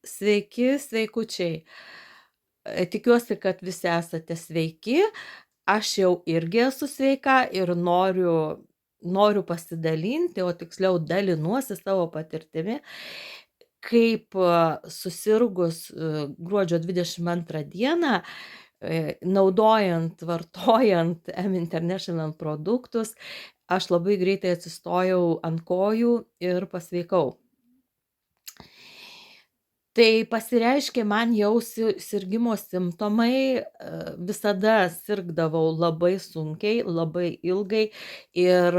Sveiki, sveikučiai. Tikiuosi, kad visi esate sveiki. Aš jau irgi esu sveika ir noriu pasidalinti, o tiksliau dalinuosi savo patirtimi, kaip susirgus gruodžio 22 dieną, naudojant, vartojant M-International produktus, aš labai greitai atsistojau ant kojų ir pasveikau. Tai pasireiškė man jau sirgimo simptomai, visada sirgdavau labai sunkiai, labai ilgai ir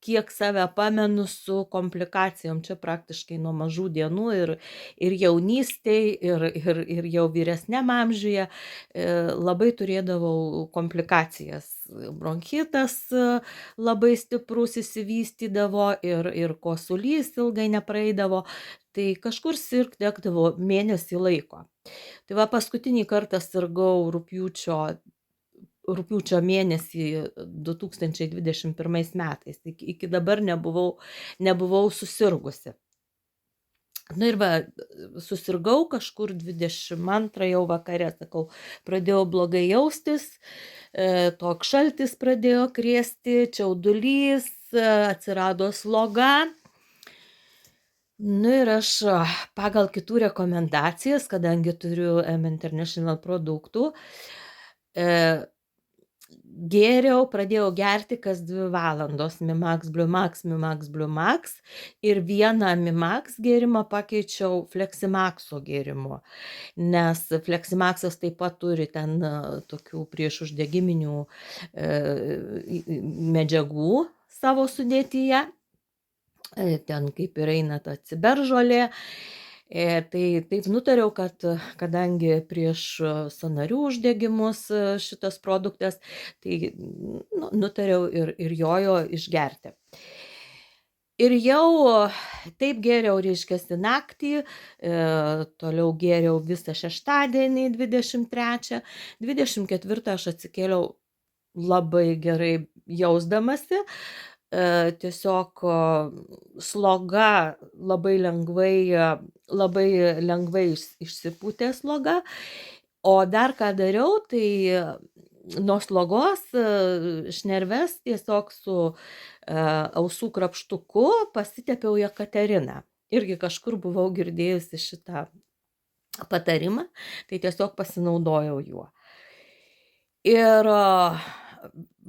kiek save pamenu su komplikacijom, čia praktiškai nuo mažų dienų ir jaunystėj, ir jau vyresniam amžiuje labai turėdavau komplikacijas. Bronchitas labai stiprus įsivystydavo ir kosulys ilgai nepraeidavo. Tai kažkur sirgt tekdavo mėnesį laiko. Tai va paskutinį kartą sirgau rugpjūčio mėnesį 2021 metais. Iki dabar nebuvau susirgusi. Na ir va, susirgau kažkur 22 jau vakare, sakau, pradėjau blogai jaustis, toks šaltis pradėjo krėsti, čiaudulys, atsirado sloga. Nu ir aš pagal kitų rekomendacijas, kadangi turiu M-International produktų, pradėjau gerti kas 2 valandos Mimax, Bliumax ir vieną Mimax gėrimą pakeičiau Fleximaxo gėrimu, nes Fleximaxas taip pat turi ten tokių priešuždegiminių medžiagų savo sudėtyje. Ten kaip ir eina ta ciberžolė, tai taip nutariau, kad kadangi prieš sąnarių uždegimus šitas produktas, tai nutariau ir jo išgerti. Ir jau taip gėriau, reiškiasi, naktį, toliau gėriau visą šeštadienį 23, 24 aš atsikėliau labai gerai jausdamasi, tiesiog sloga labai lengvai išsipūtė sloga, o dar ką dariau, tai nuo slogos šnerves tiesiog su ausų krapštuku pasitepiau Jekateriną. Irgi kažkur buvau girdėjusi šitą patarimą, tai tiesiog pasinaudojau juo. Ir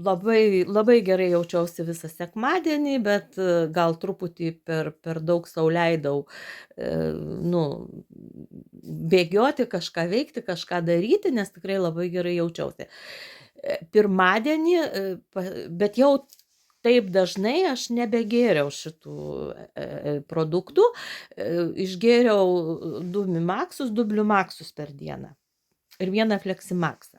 labai gerai jaučiausi visą sekmadienį, bet gal truputį per daug sau leidau bėgioti, kažką veikti, kažką daryti, nes tikrai labai gerai jaučiausi. Pirmadienį, bet jau taip dažnai aš nebegėriau šitų produktų, išgėriau 2 Mimaxus, 2 Bliumaxus per dieną ir 1 Fleximaxą.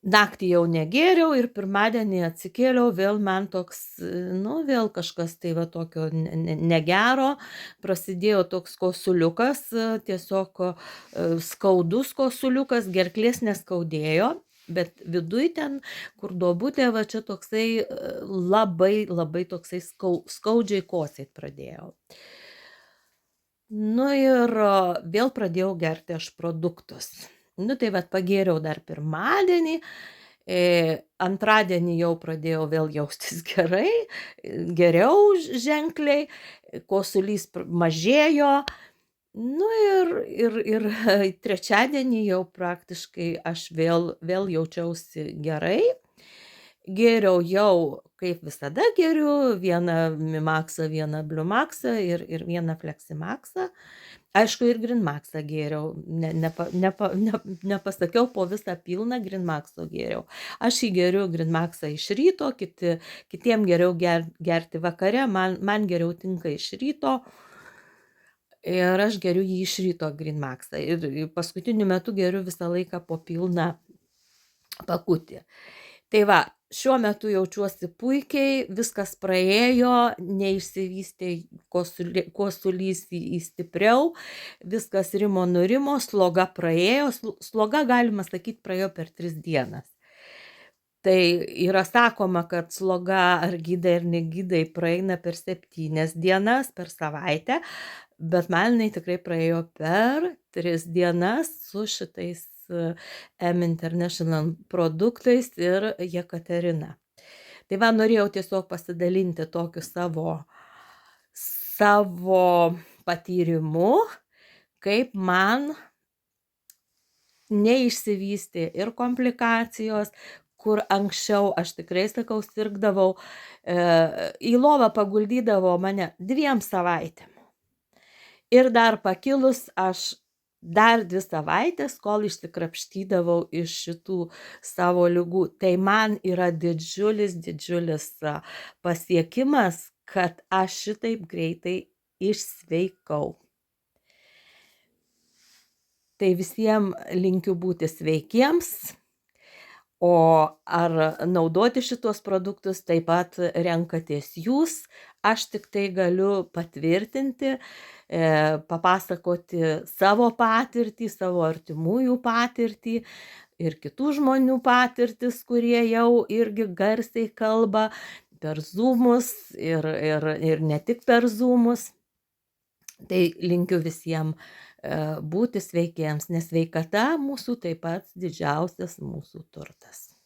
Naktį jau negėriau ir pirmadienį atsikėliau, vėl man toks, vėl kažkas tai va tokio negero, prasidėjo toks kosuliukas, tiesiog skaudus kosuliukas, gerklės neskaudėjo, bet viduj ten, kur duobutė, va čia toksai labai toksai skaudžiai kosėt pradėjau. Nu ir vėl pradėjau gerti aš produktus. Tai vat pagėriau dar pirmadienį, antradienį jau pradėjau vėl jaustis gerai, geriau ženkliai, kosulys mažėjo, ir trečiadienį jau praktiškai aš vėl jaučiausi gerai. Gėriau jau, kaip visada geriu, 1 Mimaxą, 1 Bliumaxą ir 1 Fleximaxą. Aišku, ir Grinmaxą gėriau, nepasakiau, po visą pilną Grinmaxo gėriau. Aš jį geriu Grinmaxą iš ryto, kitiem geriau gerti vakare, man geriau tinka iš ryto. Ir aš geriu jį iš ryto Grinmaxą. Ir paskutiniu metu geriu visą laiką po pilną pakutį. Tai va, šiuo metu jaučiuosi puikiai, viskas praėjo, neišsivystė kosulys į stipriau, viskas nurimo, sloga praėjo, sloga, galima sakyti, praėjo per 3 dienas. Tai yra sakoma, kad sloga ar gydai ar negydai praeina per 7 dienas, per savaitę. bet man jinai tikrai praėjo per 3 dienas su šitais M International produktais ir Jekaterina. Tai va, norėjau tiesiog pasidalinti tokiu savo patyrimu, kaip man neišsivystė ir komplikacijos, kur anksčiau, aš tikrai sakau, sirgdavau, į lovą paguldydavo mane 2 savaitėm. Ir dar pakilus aš dar 2 savaitės, kol išsikrapštydavau iš šitų savo ligų. Tai man yra didžiulis pasiekimas, kad aš šitaip greitai išsveikau. Tai visiems linkiu būti sveikiems, o ar naudoti šitos produktus taip pat renkatės jūs. Aš tik tai galiu patvirtinti, papasakoti savo patirtį, savo artimųjų patirtį ir kitų žmonių patirtis, kurie jau irgi garsiai kalba per Zoomus ir ne tik per Zoomus. Tai linkiu visiems būti sveikiems, nes sveikata mūsų taip pat didžiausias mūsų turtas.